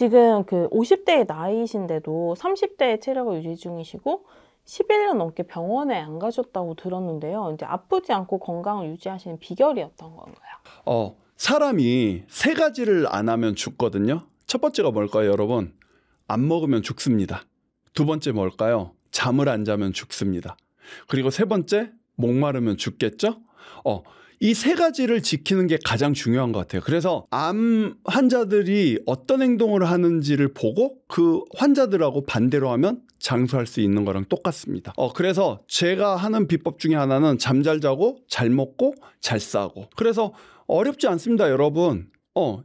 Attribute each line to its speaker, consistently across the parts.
Speaker 1: 지금 그 50대의 나이이신데도 30대의 체력을 유지 중이시고 11년 넘게 병원에 안 가셨다고 들었는데요. 이제 아프지 않고 건강을 유지하시는 비결이 어떤 건가요?
Speaker 2: 사람이 세 가지를 안 하면 죽거든요. 첫 번째가 뭘까요, 여러분? 안 먹으면 죽습니다. 두 번째 뭘까요? 잠을 안 자면 죽습니다. 그리고 세 번째, 목마르면 죽겠죠? 이 세 가지를 지키는 게 가장 중요한 것 같아요. 그래서 암 환자들이 어떤 행동을 하는지를 보고 그 환자들하고 반대로 하면 장수할 수 있는 거랑 똑같습니다. 그래서 제가 하는 비법 중에 하나는 잠 잘 자고 잘 먹고 잘 싸고. 그래서 어렵지 않습니다, 여러분.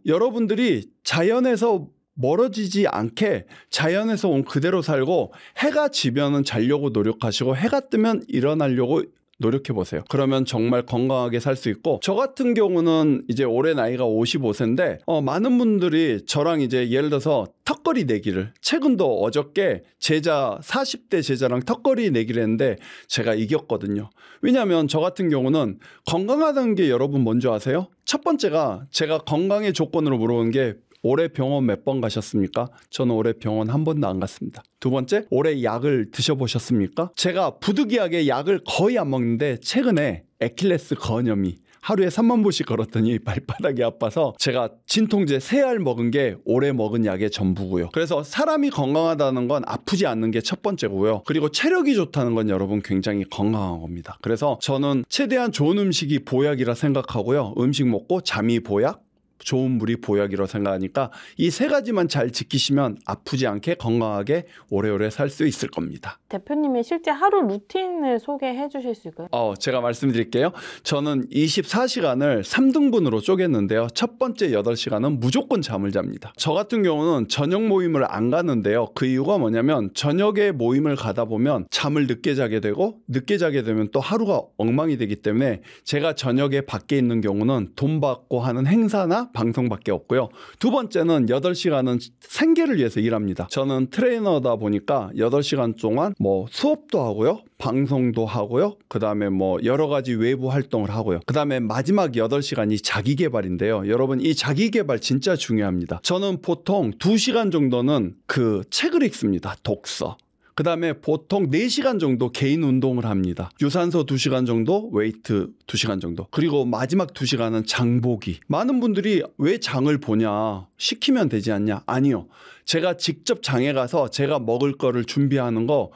Speaker 2: 여러분들이 자연에서 멀어지지 않게 자연에서 온 그대로 살고 해가 지면은 자려고 노력하시고 해가 뜨면 일어나려고 노력해 보세요. 그러면 정말 건강하게 살 수 있고, 저 같은 경우는 이제 올해 나이가 55세인데 많은 분들이 저랑 이제 예를 들어서 턱걸이 내기를, 최근도 어저께 40대 제자랑 턱걸이 내기를 했는데 제가 이겼거든요. 왜냐하면 저 같은 경우는 건강하다는 게 여러분 뭔지 아세요? 첫 번째가 제가 건강의 조건으로 물어본 게 올해 병원 몇 번 가셨습니까? 저는 올해 병원 한 번도 안 갔습니다. 두 번째, 올해 약을 드셔보셨습니까? 제가 부득이하게 약을 거의 안 먹는데 최근에 애킬레스 건염이 하루에 3만 보씩 걸었더니 발바닥이 아파서 제가 진통제 3알 먹은 게 올해 먹은 약의 전부고요. 그래서 사람이 건강하다는 건 아프지 않는 게 첫 번째고요. 그리고 체력이 좋다는 건 여러분 굉장히 건강한 겁니다. 그래서 저는 최대한 좋은 음식이 보약이라 생각하고요. 음식 먹고 잠이 보약, 좋은 물이 보약이라고 생각하니까 이 세 가지만 잘 지키시면 아프지 않게 건강하게 오래오래 살 수 있을 겁니다.
Speaker 1: 대표님의 실제 하루 루틴을 소개해 주실 수 있을까요?
Speaker 2: 제가 말씀드릴게요. 저는 24시간을 3등분으로 쪼갰는데요. 첫 번째 8시간은 무조건 잠을 잡니다. 저 같은 경우는 저녁 모임을 안 가는데요. 그 이유가 뭐냐면 저녁에 모임을 가다 보면 잠을 늦게 자게 되고 늦게 자게 되면 또 하루가 엉망이 되기 때문에 제가 저녁에 밖에 있는 경우는 돈 받고 하는 행사나 방송밖에 없고요. 두 번째는 8시간은 생계를 위해서 일합니다. 저는 트레이너다 보니까 8시간 동안 수업도 하고요. 방송도 하고요. 그 다음에 여러 가지 외부 활동을 하고요. 그 다음에 마지막 8시간이 자기개발인데요. 여러분, 이 자기개발 진짜 중요합니다. 저는 보통 2시간 정도는 그 책을 읽습니다. 독서. 그 다음에 보통 4시간 정도 개인 운동을 합니다. 유산소 2시간 정도, 웨이트 2시간 정도. 그리고 마지막 2시간은 장보기. 많은 분들이 왜 장을 보냐? 시키면 되지 않냐? 아니요. 제가 직접 장에 가서 제가 먹을 거를 준비하는 거,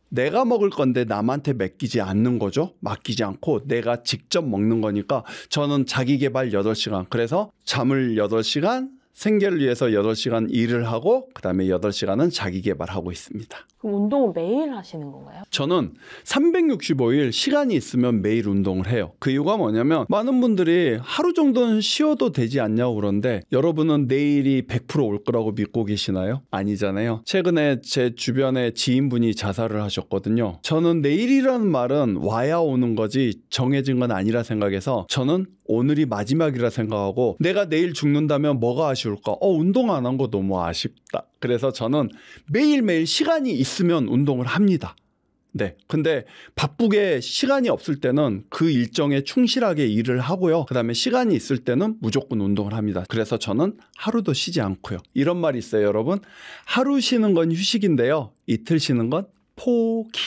Speaker 2: 내가 먹을 건데 남한테 맡기지 않는 거죠. 맡기지 않고 내가 직접 먹는 거니까 저는 자기개발 8시간. 그래서 잠을 8시간, 생계를 위해서 8시간 일을 하고 그 다음에 8시간은 자기개발하고 있습니다.
Speaker 1: 그럼 운동은 매일 하시는 건가요?
Speaker 2: 저는 365일 시간이 있으면 매일 운동을 해요. 그 이유가 뭐냐면 많은 분들이 하루 정도는 쉬어도 되지 않냐고 그러는데 여러분은 내일이 100% 올 거라고 믿고 계시나요? 아니잖아요. 최근에 제 주변에 지인분이 자살을 하셨거든요. 저는 내일이라는 말은 와야 오는 거지 정해진 건 아니라 생각해서 저는 오늘이 마지막이라 생각하고 내가 내일 죽는다면 뭐가 아쉬울까? 운동 안 한 거 너무 아쉽다. 그래서 저는 매일매일 시간이 있으면 운동을 합니다. 네. 근데 바쁘게 시간이 없을 때는 그 일정에 충실하게 일을 하고요. 그 다음에 시간이 있을 때는 무조건 운동을 합니다. 그래서 저는 하루도 쉬지 않고요. 이런 말이 있어요, 여러분. 하루 쉬는 건 휴식인데요. 이틀 쉬는 건 포기.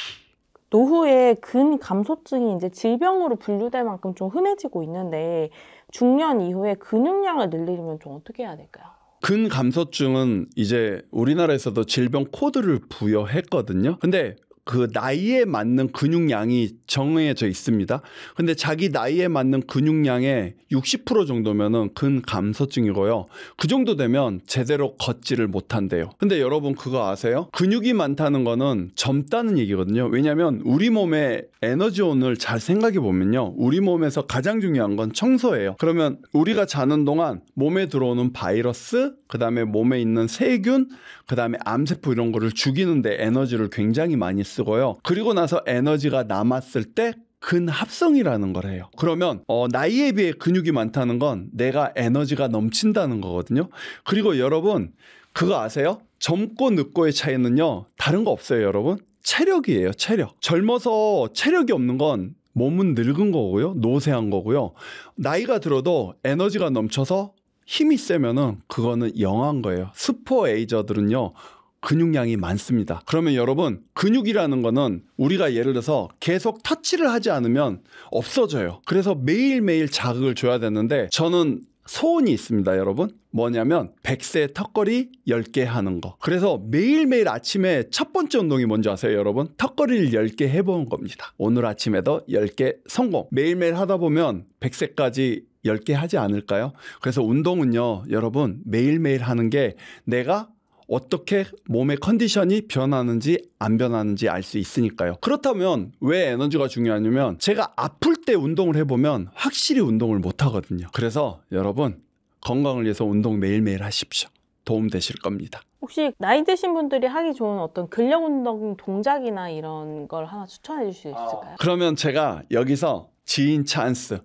Speaker 1: 노후에 근감소증이 이제 질병으로 분류될 만큼 좀 흔해지고 있는데 중년 이후에 근육량을 늘리려면 좀 어떻게 해야 될까요?
Speaker 2: 근감소증은 이제 우리나라에서도 질병 코드를 부여했거든요. 근데 그 나이에 맞는 근육량이 정해져 있습니다. 근데 자기 나이에 맞는 근육량의 60% 정도면은 근감소증이고요. 그 정도 되면 제대로 걷지를 못한대요. 근데 여러분 그거 아세요? 근육이 많다는 거는 젊다는 얘기거든요. 왜냐하면 우리 몸의 에너지원을 잘 생각해 보면요. 우리 몸에서 가장 중요한 건 청소예요. 그러면 우리가 자는 동안 몸에 들어오는 바이러스, 그 다음에 몸에 있는 세균, 그 다음에 암세포 이런 거를 죽이는데 에너지를 굉장히 많이 쓰고요. 그리고 나서 에너지가 남았을 때 근합성이라는 걸 해요. 그러면 나이에 비해 근육이 많다는 건 내가 에너지가 넘친다는 거거든요. 그리고 여러분 그거 아세요? 젊고 늙고의 차이는요. 다른 거 없어요, 여러분. 체력이에요, 체력. 젊어서 체력이 없는 건 몸은 늙은 거고요. 노쇠한 거고요. 나이가 들어도 에너지가 넘쳐서 힘이 세면은 그거는 영한 거예요. 스포 에이저들은요 근육량이 많습니다. 그러면 여러분 근육이라는 거는 우리가 예를 들어서 계속 터치를 하지 않으면 없어져요. 그래서 매일매일 자극을 줘야 되는데 저는 소원이 있습니다, 여러분. 뭐냐면 100세 턱걸이 10개 하는 거. 그래서 매일매일 아침에 첫 번째 운동이 뭔지 아세요, 여러분? 턱걸이를 10개 해본 겁니다. 오늘 아침에도 10개 성공. 매일매일 하다 보면 100세까지 10개 하지 않을까요? 그래서 운동은요, 여러분 매일매일 하는 게 내가 어떻게 몸의 컨디션이 변하는지 안 변하는지 알 수 있으니까요. 그렇다면 왜 에너지가 중요하냐면 제가 아플 때 운동을 해보면 확실히 운동을 못 하거든요. 그래서 여러분 건강을 위해서 운동 매일매일 하십시오. 도움 되실 겁니다.
Speaker 1: 혹시 나이 드신 분들이 하기 좋은 어떤 근력 운동 동작이나 이런 걸 하나 추천해 주실 수 있을까요?
Speaker 2: 그러면 제가 여기서 지인 찬스.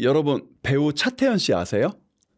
Speaker 2: 여러분 배우 차태현 씨 아세요?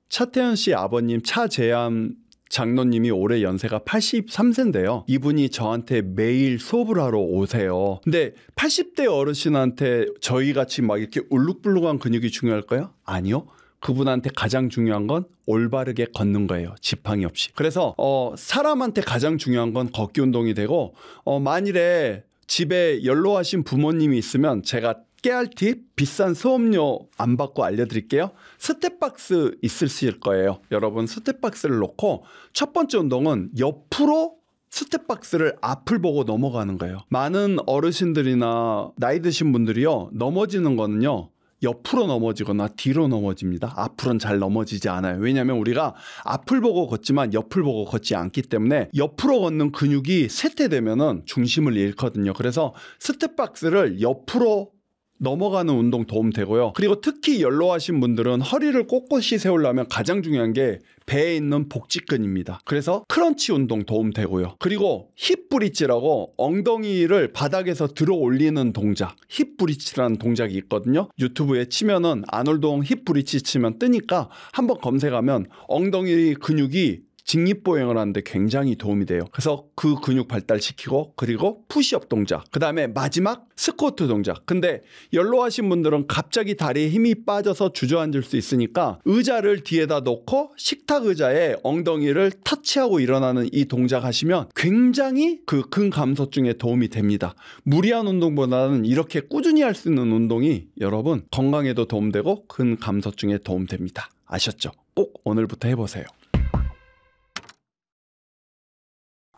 Speaker 2: 차태현 씨 아버님 차재암 장로님이 올해 연세가 83세인데요. 이분이 저한테 매일 수업을 하러 오세요. 근데 80대 어르신한테 저희같이 막 이렇게 울룩불룩한 근육이 중요할까요? 아니요. 그분한테 가장 중요한 건 올바르게 걷는 거예요. 지팡이 없이. 그래서 사람한테 가장 중요한 건 걷기 운동이 되고 만일에 집에 연로하신 부모님이 있으면 제가 깨알 팁, 비싼 수업료 안 받고 알려드릴게요. 스텝박스 있으실 거예요. 여러분 스텝박스를 놓고 첫 번째 운동은 옆으로 스텝박스를 앞을 보고 넘어가는 거예요. 많은 어르신들이나 나이 드신 분들이요 넘어지는 거는요 옆으로 넘어지거나 뒤로 넘어집니다. 앞으로는 잘 넘어지지 않아요. 왜냐하면 우리가 앞을 보고 걷지만 옆을 보고 걷지 않기 때문에 옆으로 걷는 근육이 쇠퇴되면은 중심을 잃거든요. 그래서 스텝박스를 옆으로 넘어가는 운동 도움 되고요. 그리고 특히 연로하신 분들은 허리를 꼿꼿이 세우려면 가장 중요한 게 배에 있는 복직근입니다. 그래서 크런치 운동 도움 되고요. 그리고 힙 브릿지라고 엉덩이를 바닥에서 들어 올리는 동작, 힙 브릿지라는 동작이 있거든요. 유튜브에 치면은 아놀드홍 힙 브릿지 치면 뜨니까 한번 검색하면 엉덩이 근육이 직립보행을 하는데 굉장히 도움이 돼요. 그래서 그 근육 발달시키고 그리고 푸시업 동작, 그 다음에 마지막 스쿼트 동작. 근데 연로하신 분들은 갑자기 다리에 힘이 빠져서 주저앉을 수 있으니까 의자를 뒤에다 놓고 식탁 의자에 엉덩이를 터치하고 일어나는 이 동작 하시면 굉장히 그 근감소증에 도움이 됩니다. 무리한 운동보다는 이렇게 꾸준히 할 수 있는 운동이 여러분 건강에도 도움되고 근감소증에 도움됩니다. 아셨죠? 꼭 오늘부터 해보세요.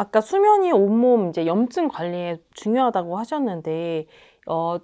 Speaker 1: 아까 수면이 온몸 이제 염증 관리에 중요하다고 하셨는데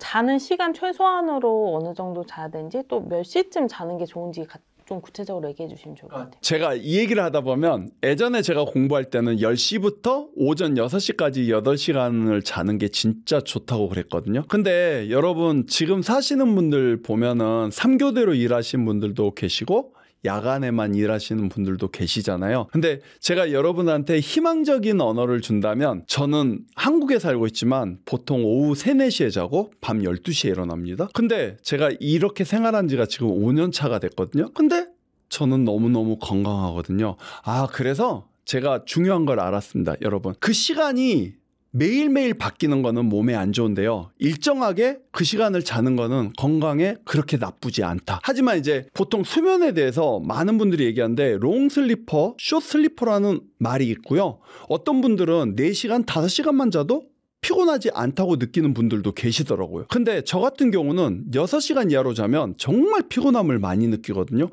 Speaker 1: 자는 시간 최소한으로 어느 정도 자야 되는지 또 몇 시쯤 자는 게 좋은지 좀 구체적으로 얘기해 주시면 좋을 것 같아요.
Speaker 2: 제가 이 얘기를 하다 보면 예전에 제가 공부할 때는 10시부터 오전 6시까지 8시간을 자는 게 진짜 좋다고 그랬거든요. 근데 여러분 지금 사시는 분들 보면은 3교대로 일하신 분들도 계시고 야간에만 일하시는 분들도 계시잖아요. 근데 제가 여러분한테 희망적인 언어를 준다면 저는 한국에 살고 있지만 보통 오후 3, 4시에 자고 밤 12시에 일어납니다. 근데 제가 이렇게 생활한 지가 지금 5년 차가 됐거든요. 근데 저는 너무너무 건강하거든요. 그래서 제가 중요한 걸 알았습니다. 여러분 그 시간이 매일매일 바뀌는 거는 몸에 안 좋은데요. 일정하게 그 시간을 자는 거는 건강에 그렇게 나쁘지 않다. 하지만 이제 보통 수면에 대해서 많은 분들이 얘기하는데 롱 슬리퍼, 숏 슬리퍼라는 말이 있고요. 어떤 분들은 4시간, 5시간만 자도 피곤하지 않다고 느끼는 분들도 계시더라고요. 근데 저 같은 경우는 6시간 이하로 자면 정말 피곤함을 많이 느끼거든요.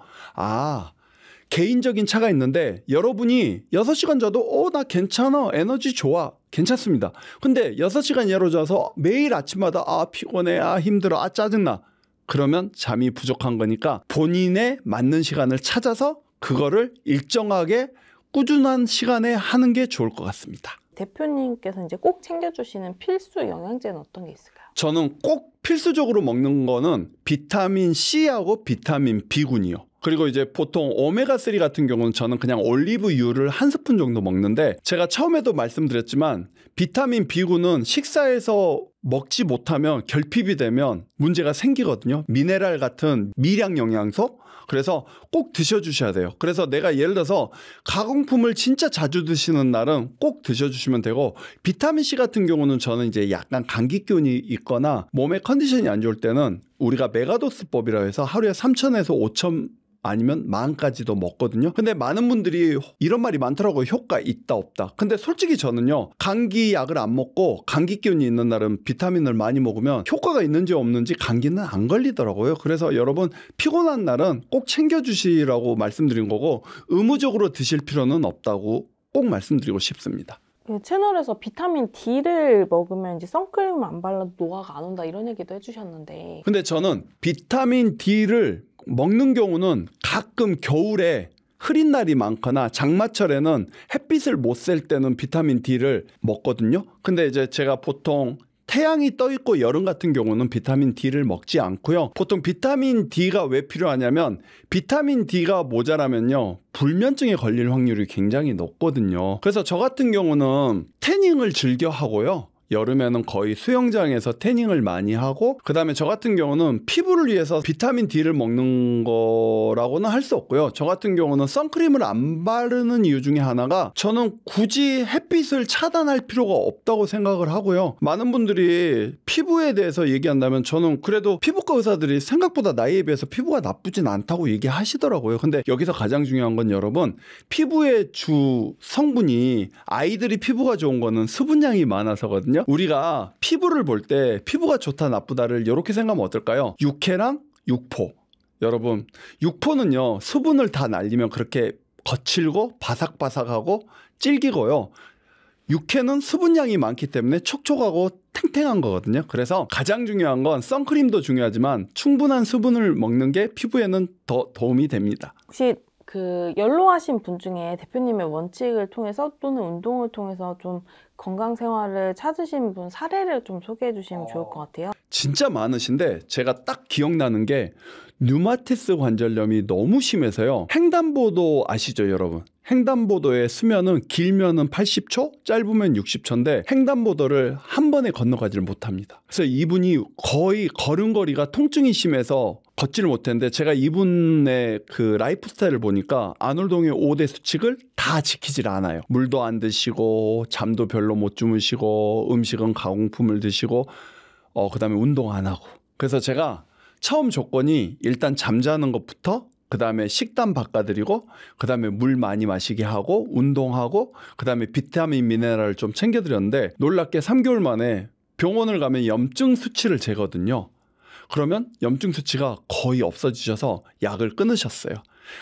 Speaker 2: 개인적인 차가 있는데 여러분이 6시간 자도 나 괜찮아, 에너지 좋아, 괜찮습니다. 근데 6시간 이하로 자서 매일 아침마다 피곤해, 힘들어, 짜증나, 그러면 잠이 부족한 거니까 본인에 맞는 시간을 찾아서 그거를 일정하게 꾸준한 시간에 하는 게 좋을 것 같습니다.
Speaker 1: 대표님께서 이제 꼭 챙겨주시는 필수 영양제는 어떤 게 있을까요?
Speaker 2: 저는 꼭 필수적으로 먹는 거는 비타민 C하고 비타민 B군이요. 그리고 이제 보통 오메가3 같은 경우는 저는 그냥 올리브유를 한 스푼 정도 먹는데 제가 처음에도 말씀드렸지만 비타민 B군은 식사에서 먹지 못하면 결핍이 되면 문제가 생기거든요. 미네랄 같은 미량 영양소? 그래서 꼭 드셔주셔야 돼요. 그래서 내가 예를 들어서 가공품을 진짜 자주 드시는 날은 꼭 드셔주시면 되고 비타민C 같은 경우는 저는 이제 약간 감기 기운이 있거나 몸의 컨디션이 안 좋을 때는 우리가 메가도스법이라고 해서 하루에 3,000에서 5,000 아니면 만까지도 먹거든요. 근데 많은 분들이 이런 말이 많더라고요. 효과 있다 없다. 근데 솔직히 저는요, 감기 약을 안 먹고 감기 기운이 있는 날은 비타민을 많이 먹으면 효과가 있는지 없는지 감기는 안 걸리더라고요. 그래서 여러분 피곤한 날은 꼭 챙겨주시라고 말씀드린 거고, 의무적으로 드실 필요는 없다고 꼭 말씀드리고 싶습니다.
Speaker 1: 채널에서 비타민 D를 먹으면 이제 선크림을 안 발라도 노화가 안 온다 이런 얘기도 해주셨는데,
Speaker 2: 근데 저는 비타민 D를 먹는 경우는 가끔 겨울에 흐린 날이 많거나 장마철에는 햇빛을 못 쐴 때는 비타민 D를 먹거든요. 근데 이제 제가 보통 태양이 떠 있고 여름 같은 경우는 비타민 D를 먹지 않고요. 보통 비타민 D가 왜 필요하냐면, 비타민 D가 모자라면요, 불면증에 걸릴 확률이 굉장히 높거든요. 그래서 저 같은 경우는 태닝을 즐겨 하고요. 여름에는 거의 수영장에서 태닝을 많이 하고, 그 다음에 저 같은 경우는 피부를 위해서 비타민 D를 먹는 거라고는 할 수 없고요. 저 같은 경우는 선크림을 안 바르는 이유 중에 하나가, 저는 굳이 햇빛을 차단할 필요가 없다고 생각을 하고요. 많은 분들이 피부에 대해서 얘기한다면 저는 그래도 피부과 의사들이 생각보다 나이에 비해서 피부가 나쁘진 않다고 얘기하시더라고요. 근데 여기서 가장 중요한 건 여러분, 피부의 주 성분이 아이들이 피부가 좋은 거는 수분량이 많아서거든요. 우리가 피부를 볼 때 피부가 좋다 나쁘다를 이렇게 생각하면 어떨까요? 육회랑 육포. 여러분, 육포는요, 수분을 다 날리면 그렇게 거칠고 바삭바삭하고 질기고요. 육회는 수분량이 많기 때문에 촉촉하고 탱탱한 거거든요. 그래서 가장 중요한 건 선크림도 중요하지만 충분한 수분을 먹는 게 피부에는 더 도움이 됩니다.
Speaker 1: 혹시 연로하신 분 중에 대표님의 원칙을 통해서 또는 운동을 통해서 좀 건강 생활을 찾으신 분 사례를 좀 소개해 주시면 좋을 것 같아요.
Speaker 2: 진짜 많으신데 제가 딱 기억나는 게, 류마티스 관절염이 너무 심해서요. 횡단보도 아시죠, 여러분? 횡단보도의 수면은 길면은 80초, 짧으면 60초인데 횡단보도를 한 번에 건너가지를 못합니다. 그래서 이분이 거의 걸음걸이가 통증이 심해서 걷지를 못했는데, 제가 이분의 그 라이프 스타일을 보니까 아놀동의 5대 수칙을 다 지키질 않아요. 물도 안 드시고, 잠도 별로 못 주무시고, 음식은 가공품을 드시고, 그 다음에 운동 안 하고. 그래서 제가 처음 조건이 일단 잠자는 것부터, 그 다음에 식단 바꿔드리고, 그 다음에 물 많이 마시게 하고, 운동하고, 그 다음에 비타민 미네랄을 좀 챙겨드렸는데, 놀랍게 3개월 만에 병원을 가면 염증 수치를 재거든요. 그러면 염증 수치가 거의 없어지셔서 약을 끊으셨어요.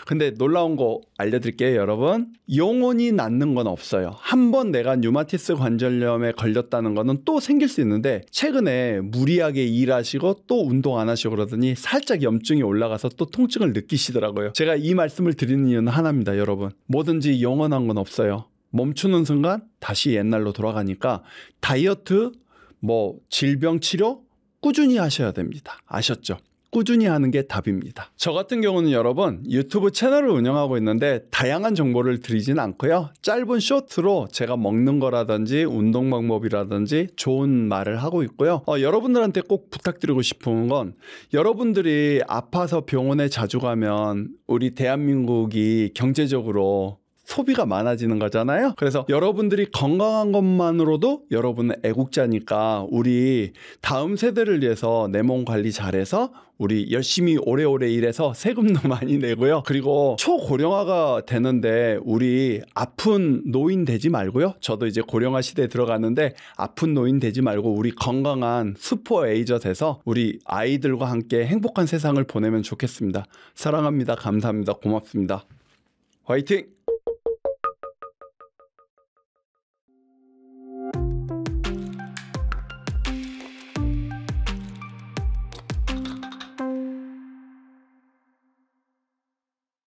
Speaker 2: 근데 놀라운 거 알려드릴게요, 여러분. 영원히 낫는 건 없어요. 한번 내가 류마티스 관절염에 걸렸다는 거는 또 생길 수 있는데, 최근에 무리하게 일하시고 또 운동 안 하시고 그러더니 살짝 염증이 올라가서 또 통증을 느끼시더라고요. 제가 이 말씀을 드리는 이유는 하나입니다, 여러분. 뭐든지 영원한 건 없어요. 멈추는 순간 다시 옛날로 돌아가니까 다이어트, 질병 치료 꾸준히 하셔야 됩니다. 아셨죠? 꾸준히 하는 게 답입니다. 저 같은 경우는 여러분, 유튜브 채널을 운영하고 있는데 다양한 정보를 드리진 않고요. 짧은 쇼트로 제가 먹는 거라든지 운동 방법이라든지 좋은 말을 하고 있고요. 여러분들한테 꼭 부탁드리고 싶은 건, 여러분들이 아파서 병원에 자주 가면 우리 대한민국이 경제적으로 소비가 많아지는 거잖아요. 그래서 여러분들이 건강한 것만으로도 여러분은 애국자니까, 우리 다음 세대를 위해서 내 몸 관리 잘해서 우리 열심히 오래오래 일해서 세금도 많이 내고요. 그리고 초고령화가 되는데 우리 아픈 노인 되지 말고요. 저도 이제 고령화 시대에 들어가는데 아픈 노인 되지 말고 우리 건강한 슈퍼 에이저 돼서 우리 아이들과 함께 행복한 세상을 보내면 좋겠습니다. 사랑합니다. 감사합니다. 고맙습니다. 화이팅!